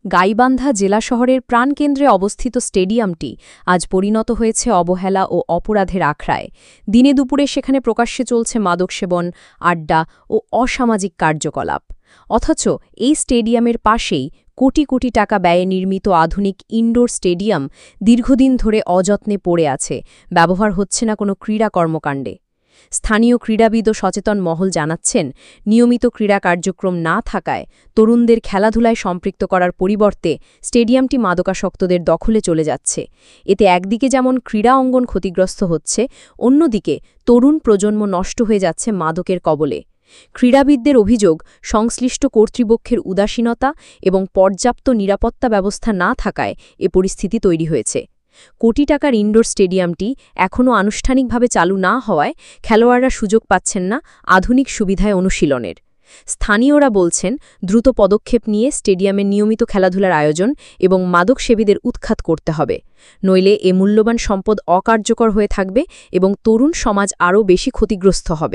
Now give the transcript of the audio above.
গাইবান্ধা জেলা শহরের প্রাণকেন্দ্রে অবস্থিত স্টেডিয়ামটি আজ পরিণত হয়েছে অবহেলা ও অপরাধের আখড়ায়। দিনে দুপুরে সেখানে প্রকাশ্যে চলছে মাদক সেবন, আড্ডা ও অসামাজিক কার্যকলাপ। অথচ এই স্টেডিয়ামের পাশেই কোটি কোটি টাকা ব্যয়ে নির্মিত আধুনিক ইনডোর স্টেডিয়াম দীর্ঘদিন ধরে অযত্নে পড়ে আছে, ব্যবহার হচ্ছে না কোনো ক্রীড়া কর্মকাণ্ডে। স্থানীয় ক্রীড়াবিদ ও সচেতন মহল জানাচ্ছেন, নিয়মিত ক্রীড়া কার্যক্রম না থাকায় তরুণদের খেলাধুলায় সম্পৃক্ত করার পরিবর্তে স্টেডিয়ামটি মাদকাসক্তদের দখলে চলে যাচ্ছে। এতে একদিকে যেমন ক্রীড়া অঙ্গন ক্ষতিগ্রস্ত হচ্ছে, অন্যদিকে তরুণ প্রজন্ম নষ্ট হয়ে যাচ্ছে মাদকের কবলে। ক্রীড়াবিদদের অভিযোগ, সংশ্লিষ্ট কর্তৃপক্ষের উদাসীনতা এবং পর্যাপ্ত নিরাপত্তা ব্যবস্থা না থাকায় এ পরিস্থিতি তৈরি হয়েছে। কোটি টাকার ইনডোর স্টেডিয়ামটি এখনও আনুষ্ঠানিকভাবে চালু না হওয়ায় খেলোয়াড়রা সুযোগ পাচ্ছেন না আধুনিক সুবিধায় অনুশীলনের। স্থানীয়রা বলছেন, দ্রুত পদক্ষেপ নিয়ে স্টেডিয়ামে নিয়মিত খেলাধুলার আয়োজন এবং মাদকসেবীদের উৎখাত করতে হবে, নইলে এ মূল্যবান সম্পদ অকার্যকর হয়ে থাকবে এবং তরুণ সমাজ আরও বেশি ক্ষতিগ্রস্ত হবে।